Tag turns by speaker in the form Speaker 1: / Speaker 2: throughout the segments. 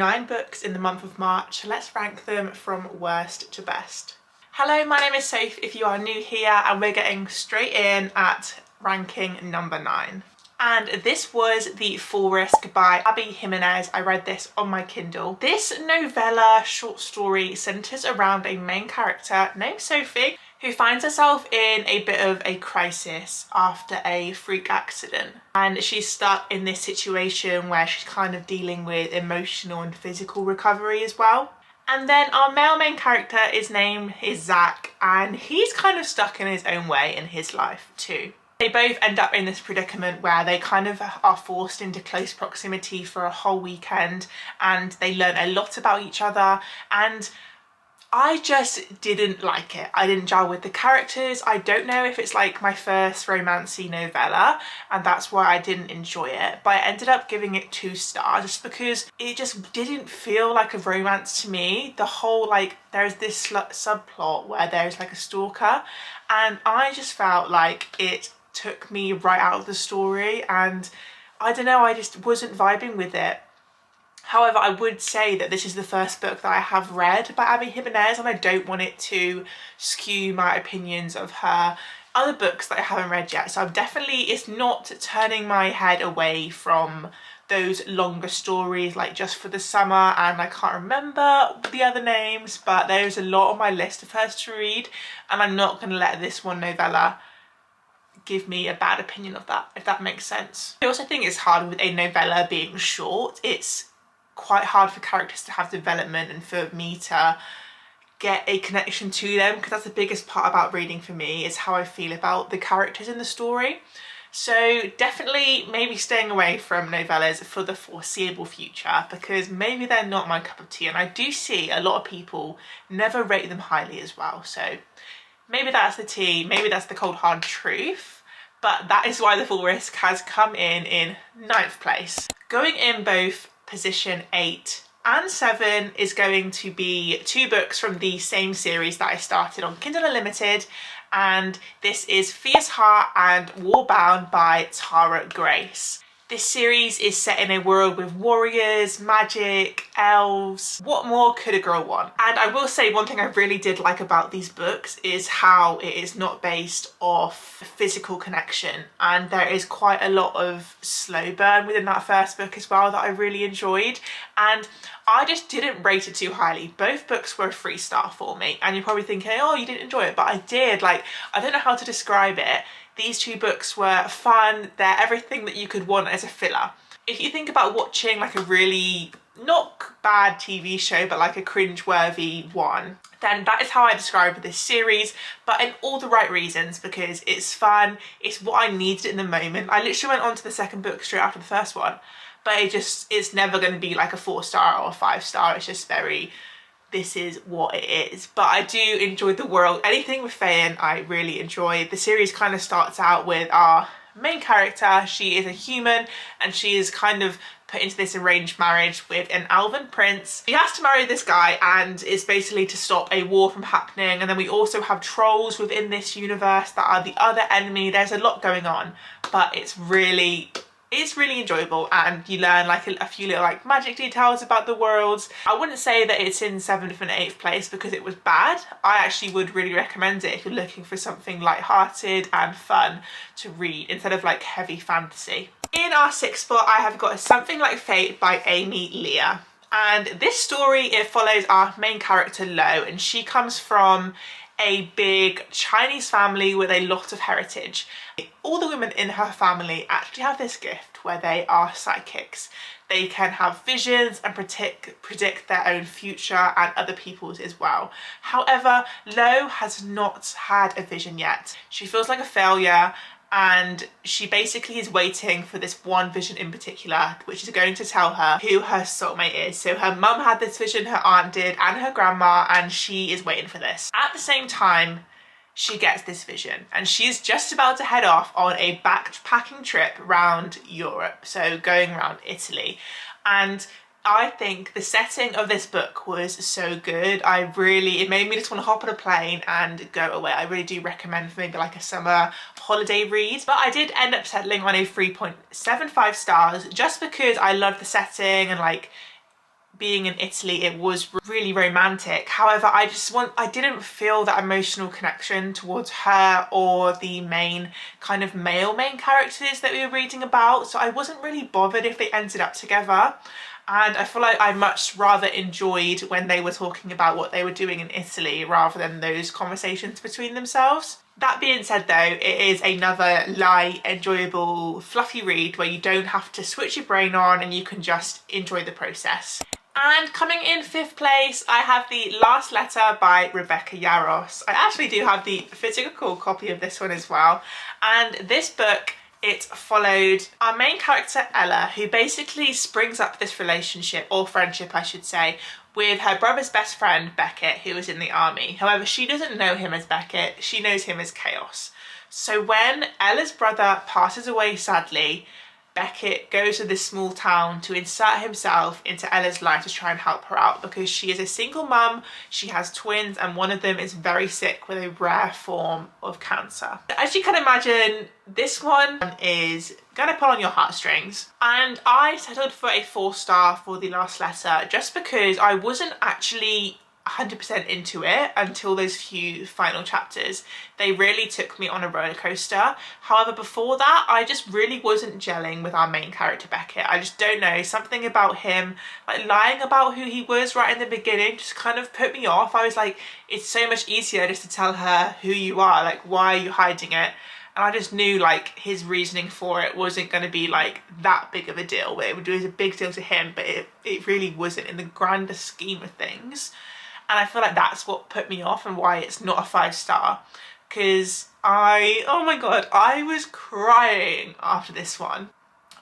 Speaker 1: 9 books in the month of March. Let's rank them from worst to best. Hello, my name is Soph if you are new here, and we're getting straight in at ranking number 9. And this was The Full Risk by Abby Jimenez. I read this on my Kindle. This novella short story centres around a main character named Sophie who finds herself in a bit of a crisis after a freak accident. And she's stuck in this situation where she's kind of dealing with emotional and physical recovery as well. And then our male main character, his name is Zach, and he's kind of stuck in his own way in his life too. They both end up in this predicament where they kind of are forced into close proximity for a whole weekend, and they learn a lot about each other, and I just didn't like it. I didn't gel with the characters. I don't know if it's like my first romancy novella and that's why I didn't enjoy it, but I ended up giving it 2 stars just because it just didn't feel like a romance to me. The whole, like, there's this subplot where there's like a stalker, and I just felt like it took me right out of the story, and I don't know, I just wasn't vibing with it. However, I would say that this is the first book that I have read by Abby Jimenez, and I don't want it to skew my opinions of her other books that I haven't read yet. So I'm definitely, it's not turning my head away from those longer stories like Just for the Summer, and I can't remember the other names, but there's a lot on my list of hers to read, and I'm not going to let this one novella give me a bad opinion of that, if that makes sense. I also think it's hard with a novella being short. It's quite hard for characters to have development and for me to get a connection to them, because that's the biggest part about reading for me, is how I feel about the characters in the story. So definitely maybe staying away from novellas for the foreseeable future, because maybe they're not my cup of tea, and I do see a lot of people never rate them highly as well. So maybe that's the tea, maybe that's the cold hard truth, but that is why The Full Risk has come in 9th place. Going in both position 8 and 7 is going to be 2 books from the same series that I started on Kindle Unlimited, and this is Fierce Heart and Warbound by Tara Grace. This series is set in a world with warriors, magic, elves. What more could a girl want? And I will say one thing I really did like about these books is how it is not based off physical connection, and there is quite a lot of slow burn within that first book as well that I really enjoyed, and I just didn't rate it too highly. Both books were a 3-star for me, and you're probably thinking, oh, you didn't enjoy it, but I did. Like, I don't know how to describe it. These 2 books were fun. They're everything that you could want as a filler. If you think about watching like a really not bad TV show, but like a cringe-worthy one, then that is how I describe this series, but in all the right reasons, because it's fun, it's what I needed in the moment. I literally went on to the second book straight after the first one, but it's never going to be like a 4-star or a 5-star. It's just very, this is what it is. But I do enjoy the world. Anything with Fayen I really enjoy. The series kind of starts out with our main character. She is a human, and she is kind of put into this arranged marriage with an elven prince. She has to marry this guy, and it's basically to stop a war from happening. And then we also have trolls within this universe that are the other enemy. There's a lot going on, but it's really enjoyable, and you learn like a few little like magic details about the worlds. I wouldn't say that it's in 7th and 8th place because it was bad. I actually would really recommend it if you're looking for something light-hearted and fun to read instead of like heavy fantasy. In our 6th spot, I have got Something Like Fate by Amy Leah. And this story, it follows our main character Lo, and she comes from a big Chinese family with a lot of heritage. All the women in her family actually have this gift where they are psychics. They can have visions and predict their own future and other people's as well. However, Lo has not had a vision yet. She feels like a failure, and she basically is waiting for this one vision in particular, which is going to tell her who her soulmate is. So her mum had this vision, her aunt did, and her grandma, and she is waiting for this. At the same time, she gets this vision, and she's just about to head off on a backpacking trip around Europe, so going around Italy. And I think the setting of this book was so good. It made me just want to hop on a plane and go away. I really do recommend for maybe like a summer holiday read. But I did end up settling on a 3.75 stars just because I love the setting, and like being in Italy, it was really romantic. However, I didn't feel that emotional connection towards her or the main kind of male main characters that we were reading about. So I wasn't really bothered if they ended up together. And I feel like I much rather enjoyed when they were talking about what they were doing in Italy rather than those conversations between themselves. That being said though, it is another light, enjoyable, fluffy read where you don't have to switch your brain on and you can just enjoy the process. And coming in 5th place, I have The Last Letter by Rebecca Yarros. I actually do have the physical copy of this one as well. And this book, it followed our main character Ella, who basically springs up this relationship, or friendship I should say, with her brother's best friend Beckett, who is in the army. However, she doesn't know him as Beckett, she knows him as Chaos. So when Ella's brother passes away sadly, Beckett goes to this small town to insert himself into Ella's life to try and help her out because she is a single mum, she has twins, and one of them is very sick with a rare form of cancer. As you can imagine, this one is gonna pull on your heartstrings. And I settled for a 4-star for The Last Letter just because I wasn't actually 100% into it until those few final chapters. They really took me on a roller coaster. However, before that, I just really wasn't gelling with our main character Beckett. I just don't know, something about him, like lying about who he was right in the beginning just kind of put me off. I was like, it's so much easier just to tell her who you are, like why are you hiding it? And I just knew like his reasoning for it wasn't going to be like that big of a deal. It was a big deal to him, but it really wasn't in the grander scheme of things. And I feel like that's what put me off and why it's not a 5-star. Because oh my god, I was crying after this one.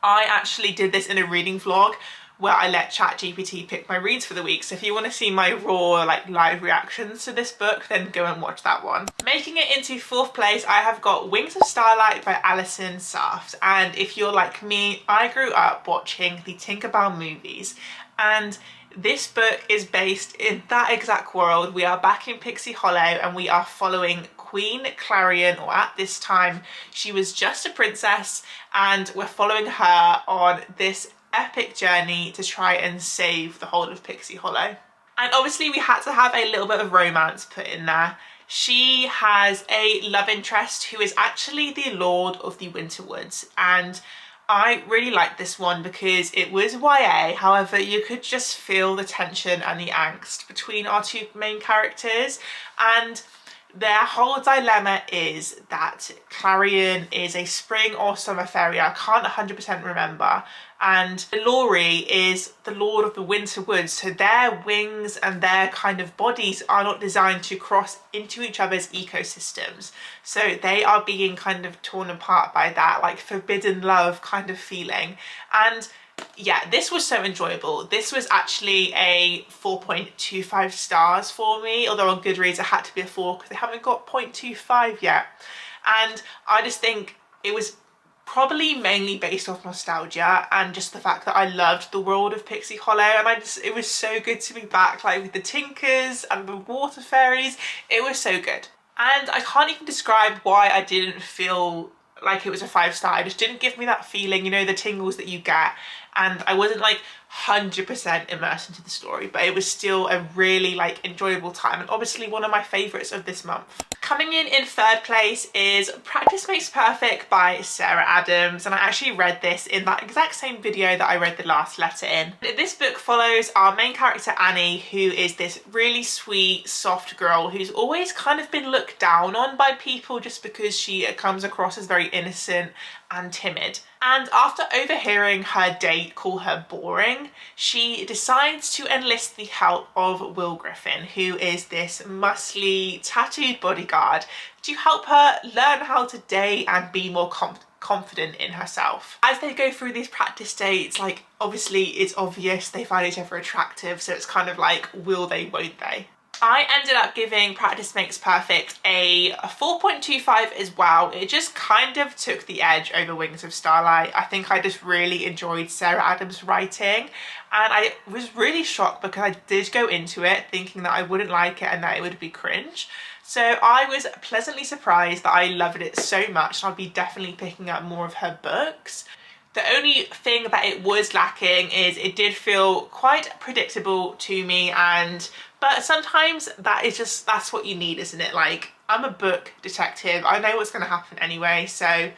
Speaker 1: I actually did this in a reading vlog where I let ChatGPT pick my reads for the week. So if you want to see my raw like live reactions to this book, then go and watch that one. Making it into 4th place, I have got Wings of Starlight by Alison Saft. And if you're like me, I grew up watching the Tinkerbell movies, and this book is based in that exact world. We are back in Pixie Hollow and we are following Queen Clarion, or at this time she was just a princess, and we're following her on this epic journey to try and save the whole of Pixie Hollow. And obviously we had to have a little bit of romance put in there. She has a love interest who is actually the Lord of the Winterwoods, and I really liked this one because it was YA, however you could just feel the tension and the angst between our two main characters, and their whole dilemma is that Clarion is a spring or summer fairy, I can't 100% remember, and Laurie is the Lord of the Winter Woods, so their wings and their kind of bodies are not designed to cross into each other's ecosystems. So they are being kind of torn apart by that like forbidden love kind of feeling. And yeah, this was so enjoyable. This was actually a 4.25 stars for me, although on Goodreads it had to be a 4 because they haven't got 0.25 yet. And I just think it was probably mainly based off nostalgia and just the fact that I loved the world of Pixie Hollow, and it was so good to be back, like with the Tinkers and the water fairies. It was so good. And I can't even describe why I didn't feel like it was a 5-star. It just didn't give me that feeling, you know, the tingles that you get, and I wasn't like 100% immersed into the story, but it was still a really like enjoyable time, and obviously one of my favourites of this month. Coming in 3rd place is Practice Makes Perfect by Sarah Adams, and I actually read this in that exact same video that I read The Last Letter in. This book follows our main character Annie, who is this really sweet, soft girl who's always kind of been looked down on by people just because she comes across as very innocent and timid. And after overhearing her date call her boring, she decides to enlist the help of Will Griffin, who is this muscly, tattooed bodyguard, to help her learn how to date and be more confident in herself. As they go through these practice dates, like obviously it's obvious they find each other attractive, so it's kind of like, will they, won't they? I ended up giving Practice Makes Perfect a 4.25 as well. It just kind of took the edge over Wings of Starlight. I think I just really enjoyed Sarah Adams' writing, and I was really shocked because I did go into it thinking that I wouldn't like it and that it would be cringe. So I was pleasantly surprised that I loved it so much, and I'll be definitely picking up more of her books. The only thing that it was lacking is it did feel quite predictable to me, but sometimes that's what you need, isn't it? Like, I'm a book detective, I know what's going to happen anyway, so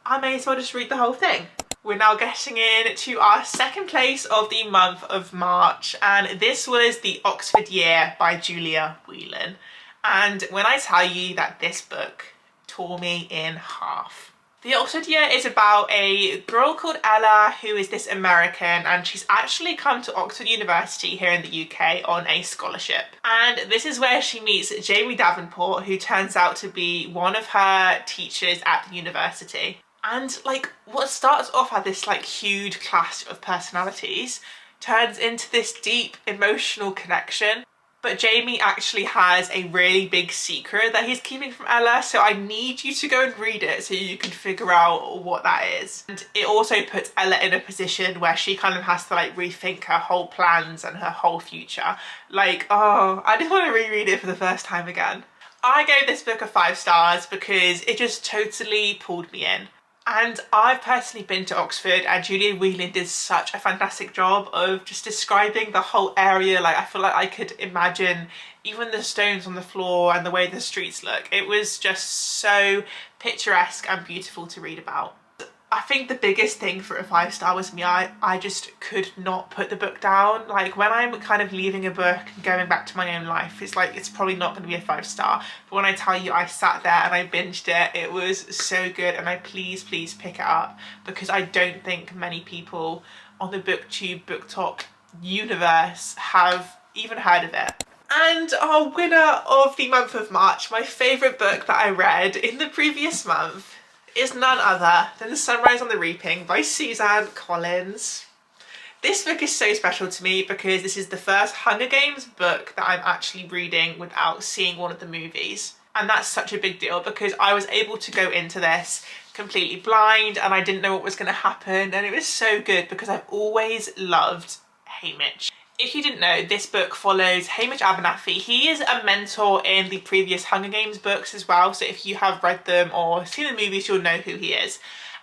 Speaker 1: I may as well just read the whole thing. We're now getting in to our second place of the month of March, and this was The Oxford Year by Julia Whelan. And when I tell you that this book tore me in half. The Oxford Year is about a girl called Ella who is this American, and she's actually come to Oxford University here in the UK on a scholarship. And this is where she meets Jamie Davenport, who turns out to be one of her teachers at the university. And like, what starts off as this like huge clash of personalities turns into this deep emotional connection. But Jamie actually has a really big secret that he's keeping from Ella, so I need you to go and read it so you can figure out what that is. And it also puts Ella in a position where she kind of has to like rethink her whole plans and her whole future. Like, oh, I just want to reread it for the first time again. I gave this book a 5 stars because it just totally pulled me in. And I've personally been to Oxford, and Julia Whelan did such a fantastic job of just describing the whole area. Like, I feel like I could imagine even the stones on the floor and the way the streets look. It was just so picturesque and beautiful to read about. I think the biggest thing for a 5 star was me. I just could not put the book down. Like, when I'm kind of leaving a book and going back to my own life, it's like, it's probably not going to be a 5 star. But when I tell you I sat there and I binged it, it was so good, and I please pick it up, because I don't think many people on the BookTube, BookTok universe have even heard of it. And our winner of the month of March, my favourite book that I read in the previous month, is none other than Sunrise on the Reaping by Suzanne Collins. This book is so special to me because this is the first Hunger Games book that I'm actually reading without seeing one of the movies. And that's such a big deal because I was able to go into this completely blind and I didn't know what was going to happen, and it was so good because I've always loved Haymitch. If you didn't know, this book follows Hamish Abernathy. He is a mentor in the previous Hunger Games books as well, so if you have read them or seen the movies, you'll know who he is.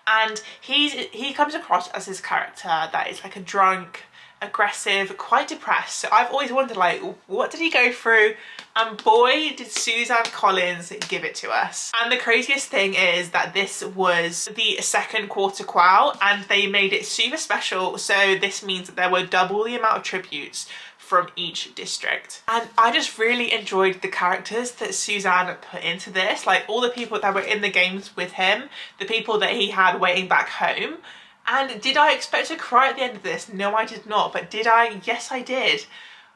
Speaker 1: And he comes across as this character that is like a drunk, aggressive, quite depressed. So I've always wondered, like, what did he go through? And boy, did Suzanne Collins give it to us. And the craziest thing is that this was the second quarter quell and they made it super special. So this means that there were double the amount of tributes from each district. And I just really enjoyed the characters that Suzanne put into this. Like, all the people that were in the games with him, the people that he had waiting back home. And did I expect to cry at the end of this? No, I did not. But did I? Yes, I did.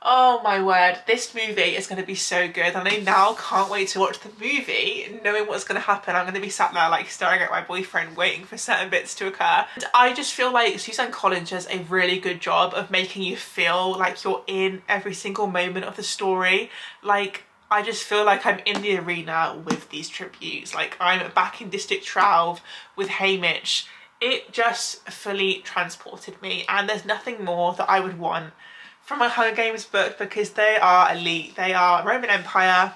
Speaker 1: Oh my word, this movie is going to be so good, and I now can't wait to watch the movie knowing what's going to happen. I'm going to be sat there like staring at my boyfriend waiting for certain bits to occur. And I just feel like Suzanne Collins does a really good job of making you feel like you're in every single moment of the story. Like, I just feel like I'm in the arena with these tributes. Like, I'm back in District 12 with Haymitch. It just fully transported me, and there's nothing more that I would want from a Hunger Games book because they are elite. They are Roman Empire,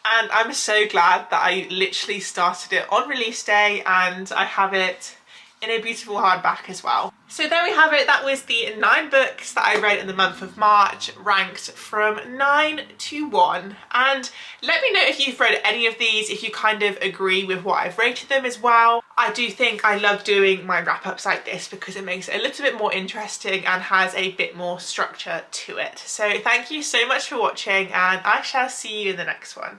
Speaker 1: and I'm so glad that I literally started it on release day and I have it in a beautiful hardback as well. So there we have it. That was the 9 books that I read in the month of March, ranked from 9 to 1. And let me know if you've read any of these, if you kind of agree with what I've rated them as well. I do think I love doing my wrap-ups like this because it makes it a little bit more interesting and has a bit more structure to it. So thank you so much for watching, and I shall see you in the next one.